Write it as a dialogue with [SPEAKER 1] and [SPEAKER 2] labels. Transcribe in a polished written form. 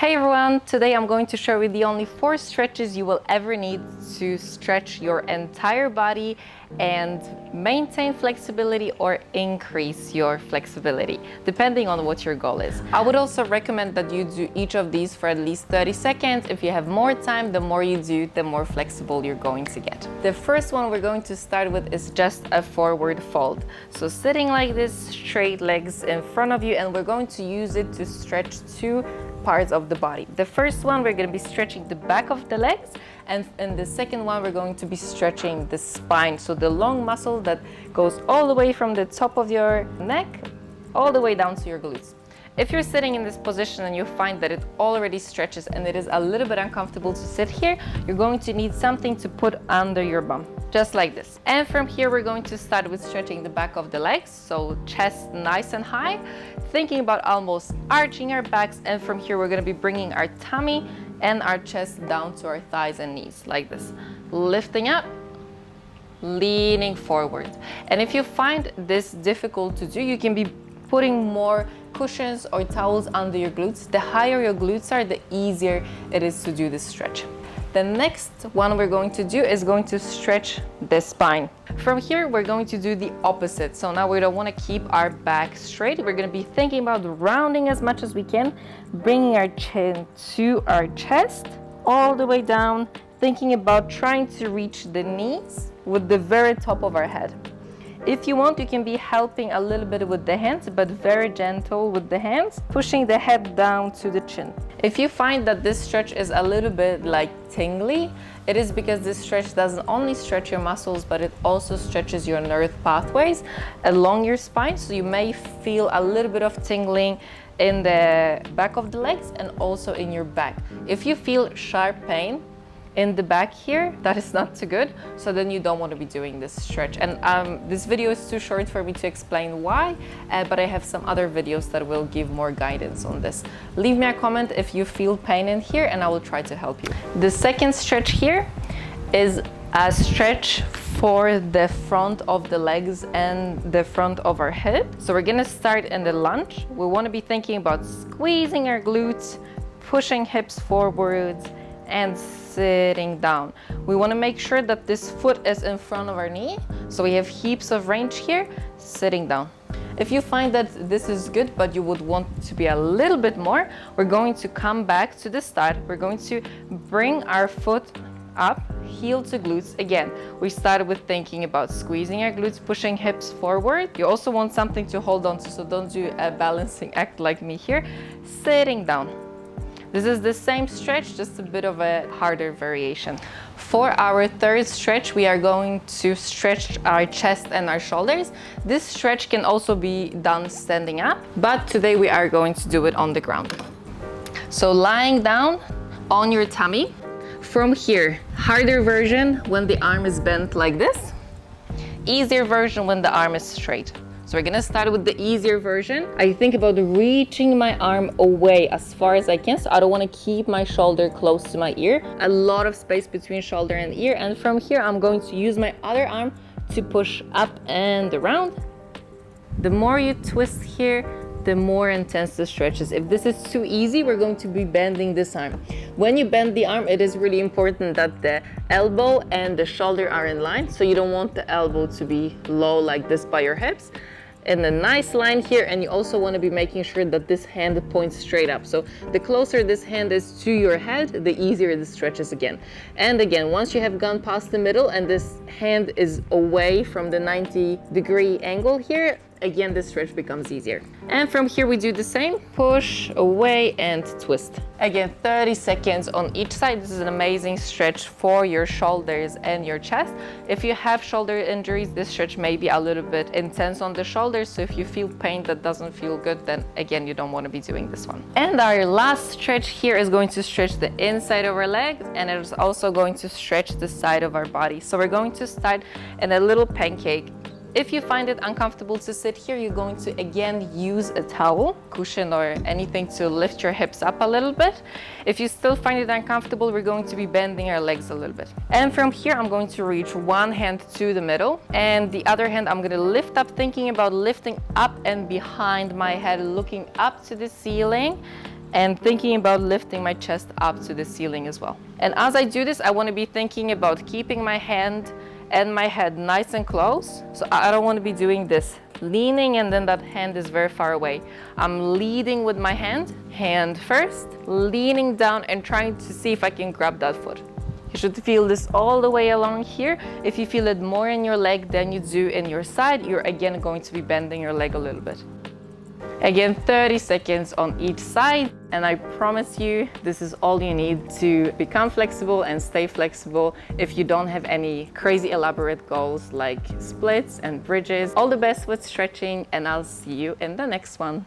[SPEAKER 1] Hey everyone, today I'm going to share with you only 4 stretches you will ever need to stretch your entire body and maintain flexibility or increase your flexibility, depending on what your goal is. I would also recommend that you do each of these for at least 30 seconds. If you have more time, the more you do, the more flexible you're going to get. The first one we're going to start with is just a forward fold. So sitting like this, straight legs in front of you, and we're going to use it to stretch 2 parts of the body. The first one, we're going to be stretching the back of the legs, and in the second one, we're going to be stretching the spine. So the long muscle that goes all the way from the top of your neck, all the way down to your glutes. If you're sitting in this position and you find that it already stretches and it is a little bit uncomfortable to sit here, you're going to need something to put under your bum, just like this. And from here, we're going to start with stretching the back of the legs. So chest nice and high, thinking about almost arching our backs. And from here, we're going to be bringing our tummy and our chest down to our thighs and knees, like this. Lifting up, leaning forward. And if you find this difficult to do, you can be putting more cushions or towels under your glutes. The higher your glutes are, the easier it is to do this stretch. The next one we're going to do is going to stretch the spine. From here, we're going to do the opposite. So now we don't want to keep our back straight. We're going to be thinking about rounding as much as we can, bringing our chin to our chest, all the way down, thinking about trying to reach the knees with the very top of our head. If you want, you can be helping a little bit with the hands, but very gentle with the hands, pushing the head down to the chin. If you find that this stretch is a little bit like tingly, it is because this stretch doesn't only stretch your muscles, but it also stretches your nerve pathways along your spine. So you may feel a little bit of tingling in the back of the legs and also in your back. If you feel sharp pain in the back here, that is not too good, so then you don't want to be doing this stretch. And this video is too short for me to explain why, but I have some other videos that will give more guidance on this. Leave me a comment if you feel pain in here and I will try to help you. The second stretch here is a stretch for the front of the legs and the front of our hip. So we're gonna start in the lunge. We want to be thinking about squeezing our glutes, pushing hips forwards, and sitting down. We want to make sure that this foot is in front of our knee, so we have heaps of range here, sitting down. If you find that this is good, but you would want to be a little bit more, we're going to come back to the start. We're going to bring our foot up, heel to glutes. Again, we started with thinking about squeezing our glutes, pushing hips forward. You also want something to hold on to, so don't do a balancing act like me here. Sitting down. This is the same stretch, just a bit of a harder variation. For our third stretch, we are going to stretch our chest and our shoulders. This stretch can also be done standing up, but today we are going to do it on the ground. So lying down on your tummy. From here, harder version when the arm is bent like this. Easier version when the arm is straight. So we're gonna start with the easier version. I think about reaching my arm away as far as I can, so I don't wanna keep my shoulder close to my ear. A lot of space between shoulder and ear. And from here, I'm going to use my other arm to push up and around. The more you twist here, the more intense the stretch is. If this is too easy, we're going to be bending this arm. When you bend the arm, it is really important that the elbow and the shoulder are in line. So you don't want the elbow to be low like this by your hips. In a nice line here, and you also want to be making sure that this hand points straight up. So the closer this hand is to your head, the easier the stretch is again. And again, once you have gone past the middle and this hand is away from the 90-degree angle here, again, the stretch becomes easier. And from here, we do the same, push away and twist. Again, 30 seconds on each side. This is an amazing stretch for your shoulders and your chest. If you have shoulder injuries, this stretch may be a little bit intense on the shoulders. So if you feel pain that doesn't feel good, then again, you don't want to be doing this one. And our last stretch here is going to stretch the inside of our legs, and it is also going to stretch the side of our body. So we're going to start in a little pancake. If you find it uncomfortable to sit here, you're going to again use a towel, cushion, or anything to lift your hips up a little bit. If you still find it uncomfortable, we're going to be bending our legs a little bit. And from here, I'm going to reach one hand to the middle, and the other hand I'm going to lift up, thinking about lifting up and behind my head, looking up to the ceiling, and thinking about lifting my chest up to the ceiling as well. And as I do this, I want to be thinking about keeping my hand and my head nice and close. So I don't want to be doing this, leaning and then that hand is very far away. I'm leading with my hand first, leaning down and trying to see if I can grab that foot. You should feel this all the way along here. If you feel it more in your leg than you do in your side, you're again going to be bending your leg a little bit. Again, 30 seconds on each side, and I promise you this is all you need to become flexible and stay flexible if you don't have any crazy elaborate goals like splits and bridges. All the best with stretching, and I'll see you in the next one.